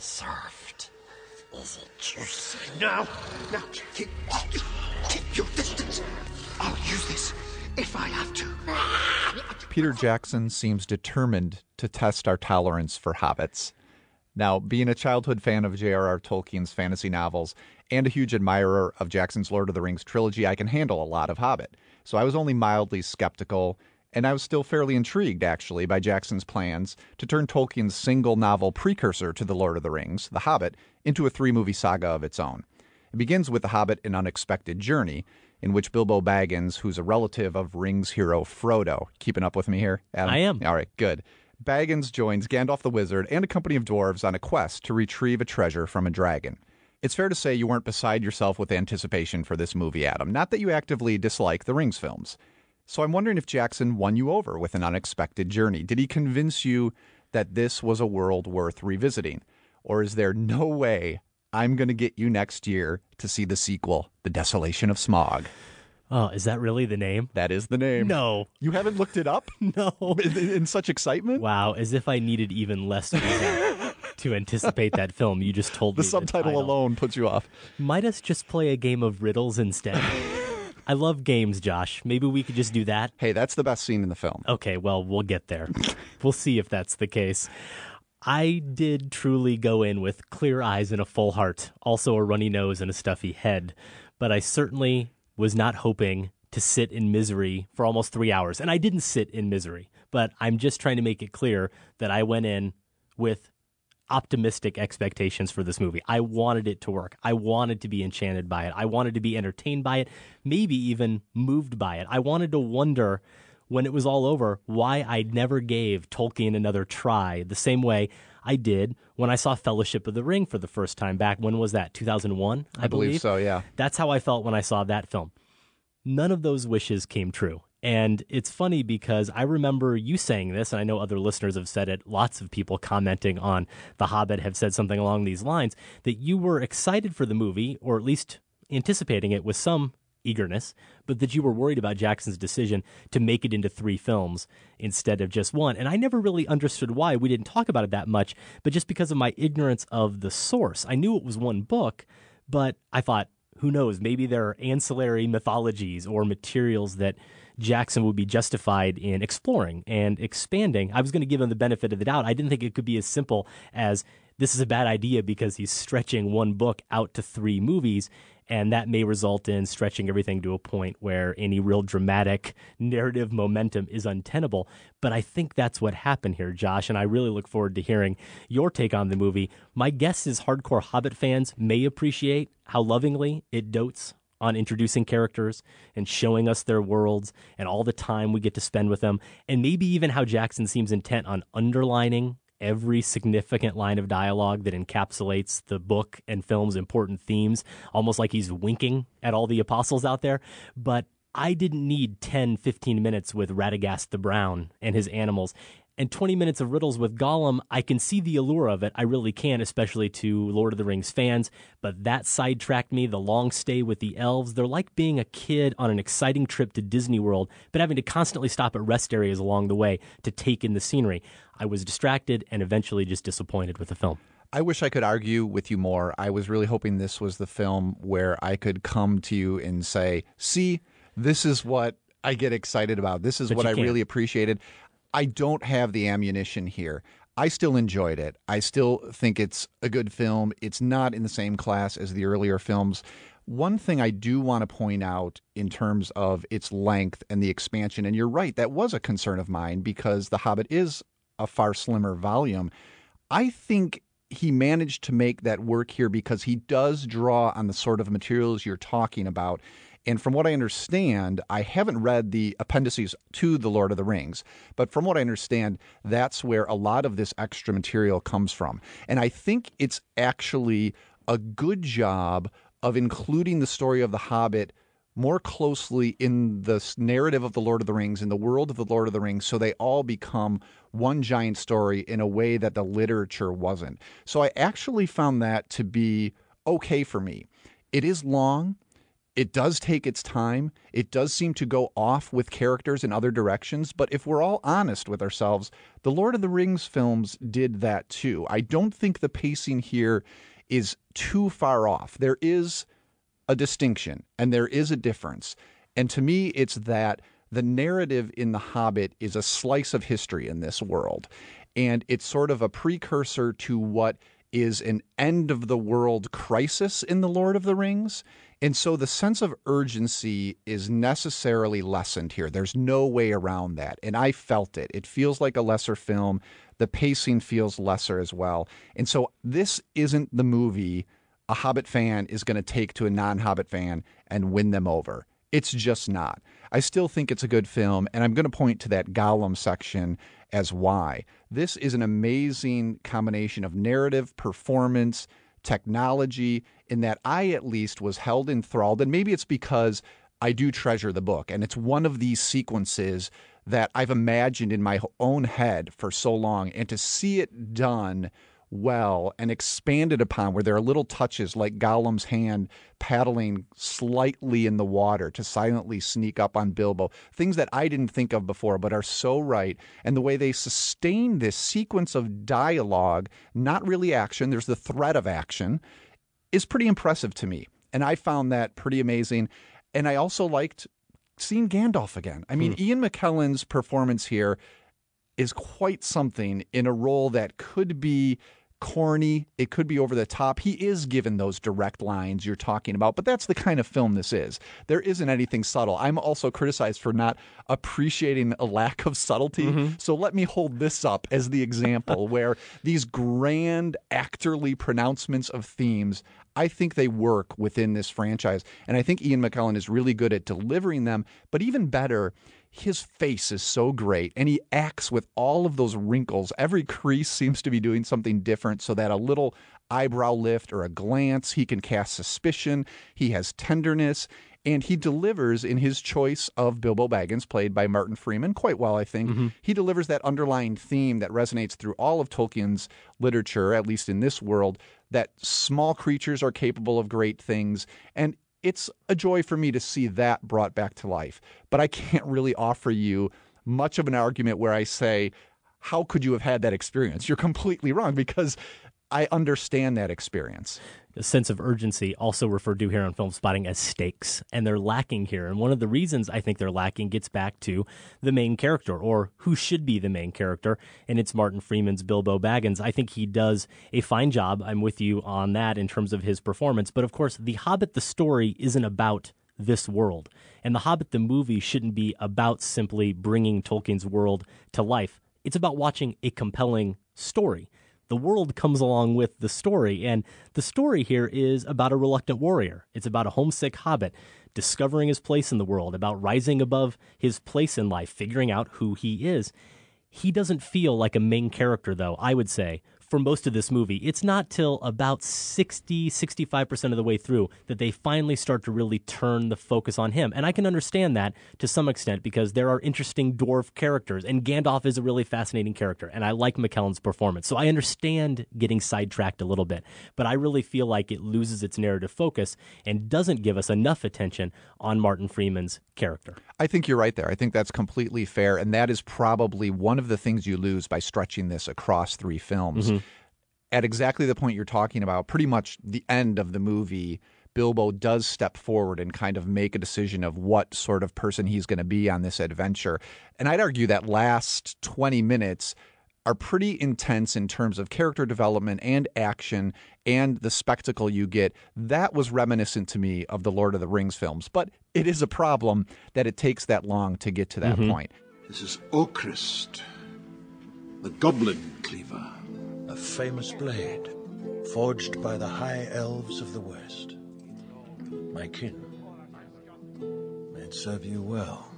served. Is it juicy? No. Keep your distance. I'll use this if I have to. Peter Jackson seems determined to test our tolerance for hobbits. Now, being a childhood fan of J.R.R. Tolkien's fantasy novels and a huge admirer of Jackson's Lord of the Rings trilogy, I can handle a lot of Hobbit. So I was only mildly skeptical, and I was still fairly intrigued, actually, by Jackson's plans to turn Tolkien's single novel precursor to The Lord of the Rings, The Hobbit, into a 3-movie saga of its own. It begins with The Hobbit: An Unexpected Journey, in which Bilbo Baggins, who's a relative of Rings hero Frodo. Keeping up with me here, Adam? I am. All right, good. Baggins joins Gandalf the Wizard and a company of dwarves on a quest to retrieve a treasure from a dragon. It's fair to say you weren't beside yourself with anticipation for this movie, Adam. Not that you actively dislike the Rings films. So I'm wondering if Jackson won you over with An Unexpected Journey. Did he convince you that this was a world worth revisiting? Or is there no way I'm going to get you next year to see the sequel, The Desolation of Smaug? Oh, is that really the name? That is the name. No. You haven't looked it up? No. In such excitement? Wow, as if I needed even less reason to anticipate that film. You just told me the subtitle alone puts you off. Might us just play a game of riddles instead? I love games, Josh. Maybe we could just do that? Hey, that's the best scene in the film. Okay, well, we'll get there. We'll see if that's the case. I did truly go in with clear eyes and a full heart, also a runny nose and a stuffy head, but I certainly was not hoping to sit in misery for almost 3 hours. And I didn't sit in misery, but I'm just trying to make it clear that I went in with optimistic expectations for this movie. I wanted it to work. I wanted to be enchanted by it. I wanted to be entertained by it, maybe even moved by it. I wanted to wonder, when it was all over, why I never gave Tolkien another try the same way I did when I saw Fellowship of the Ring for the first time back. When was that? 2001, I believe so, yeah. That's how I felt when I saw that film. None of those wishes came true. And it's funny because I remember you saying this, and I know other listeners have said it, lots of people commenting on The Hobbit have said something along these lines, that you were excited for the movie, or at least anticipating it with some eagerness, but that you were worried about Jackson's decision to make it into 3 films instead of just 1. And I never really understood why. We didn't talk about it that much, but just because of my ignorance of the source. I knew it was 1 book, but I thought, who knows, maybe there are ancillary mythologies or materials that Jackson would be justified in exploring and expanding. I was going to give him the benefit of the doubt. I didn't think it could be as simple as this is a bad idea because he's stretching 1 book out to 3 movies, and that may result in stretching everything to a point where any real dramatic narrative momentum is untenable. But I think that's what happened here, Josh, and I really look forward to hearing your take on the movie. My guess is hardcore Hobbit fans may appreciate how lovingly it dotes on introducing characters and showing us their worlds and all the time we get to spend with them, and maybe even how Jackson seems intent on underlining every significant line of dialogue that encapsulates the book and film's important themes, almost like he's winking at all the apostles out there. But I didn't need 10, 15 minutes with Radagast the Brown and his animals. And 20 minutes of riddles with Gollum, I can see the allure of it. I really can, especially to Lord of the Rings fans. But that sidetracked me. The long stay with the elves, they're like being a kid on an exciting trip to Disney World, but having to constantly stop at rest areas along the way to take in the scenery. I was distracted and eventually just disappointed with the film. I wish I could argue with you more. I was really hoping this was the film where I could come to you and say, see, this is what I get excited about. This is what I really appreciated. I don't have the ammunition here. I still enjoyed it. I still think it's a good film. It's not in the same class as the earlier films. One thing I do want to point out in terms of its length and the expansion, and you're right, that was a concern of mine because The Hobbit is a far slimmer volume. I think he managed to make that work here because he does draw on the sort of materials you're talking about. And from what I understand, I haven't read the appendices to The Lord of the Rings, but from what I understand, that's where a lot of this extra material comes from. And I think it's actually a good job of including the story of The Hobbit more closely in the narrative of The Lord of the Rings, in the world of The Lord of the Rings, so they all become one giant story in a way that the literature wasn't. So I actually found that to be okay for me. It is long. It does take its time. It does seem to go off with characters in other directions. But if we're all honest with ourselves, the Lord of the Rings films did that too. I don't think the pacing here is too far off. There is a distinction and there is a difference. And to me, it's that the narrative in The Hobbit is a slice of history in this world. And it's sort of a precursor to what is an end-of-the-world crisis in The Lord of the Rings. And so the sense of urgency is necessarily lessened here. There's no way around that. And I felt it. It feels like a lesser film. The pacing feels lesser as well. And so this isn't the movie a Hobbit fan is going to take to a non-Hobbit fan and win them over. It's just not. I still think it's a good film, and I'm going to point to that Gollum section as why. This is an amazing combination of narrative, performance, technology, in that I at least was held enthralled, and maybe it's because I do treasure the book, and it's one of these sequences that I've imagined in my own head for so long, and to see it done well and expanded upon, where there are little touches like Gollum's hand paddling slightly in the water to silently sneak up on Bilbo, things that I didn't think of before but are so right. And the way they sustain this sequence of dialogue, not really action, there's the threat of action, is pretty impressive to me. And I found that pretty amazing. And I also liked seeing Gandalf again. I mean, Ian McKellen's performance here is quite something in a role that could be corny, it could be over the top. He is given those direct lines you're talking about, but that's the kind of film this is. There isn't anything subtle. I'm also criticized for not appreciating a lack of subtlety. So let me hold this up as the example where these grand actorly pronouncements of themes, I think they work within this franchise. And I think Ian McKellen is really good at delivering them, but even better, his face is so great, and he acts with all of those wrinkles. Every crease seems to be doing something different, so that a little eyebrow lift or a glance, he can cast suspicion. He has tenderness, and he delivers in his choice of Bilbo Baggins, played by Martin Freeman, quite well, I think. He delivers that underlying theme that resonates through all of Tolkien's literature, at least in this world, that small creatures are capable of great things, and it's a joy for me to see that brought back to life. But I can't really offer you much of an argument where I say, how could you have had that experience? You're completely wrong, because I understand that experience. The sense of urgency, also referred to here on Filmspotting as stakes, and they're lacking here. And one of the reasons I think they're lacking gets back to the main character, or who should be the main character, and it's Martin Freeman's Bilbo Baggins. I think he does a fine job. I'm with you on that in terms of his performance. But of course, The Hobbit, the story, isn't about this world. And The Hobbit, the movie, shouldn't be about simply bringing Tolkien's world to life. It's about watching a compelling story. The world comes along with the story, and the story here is about a reluctant warrior. It's about a homesick hobbit discovering his place in the world, about rising above his place in life, figuring out who he is. He doesn't feel like a main character, though, I would say, for most of this movie. It's not till about 65% of the way through that they finally start to really turn the focus on him. And I can understand that to some extent, because there are interesting dwarf characters, and Gandalf is a really fascinating character, and I like McKellen's performance. So I understand getting sidetracked a little bit, but I really feel like it loses its narrative focus and doesn't give us enough attention on Martin Freeman's character. I think you're right there. I think that's completely fair, and that is probably one of the things you lose by stretching this across 3 films. At exactly the point you're talking about, pretty much the end of the movie, Bilbo does step forward and kind of make a decision of what sort of person he's going to be on this adventure. And I'd argue that last 20 minutes are pretty intense in terms of character development and action and the spectacle you get. That was reminiscent to me of the Lord of the Rings films, but it is a problem that it takes that long to get to that point. This is Oakrist, the Goblin Cleaver. A famous blade, forged by the high elves of the West. My kin. May it serve you well.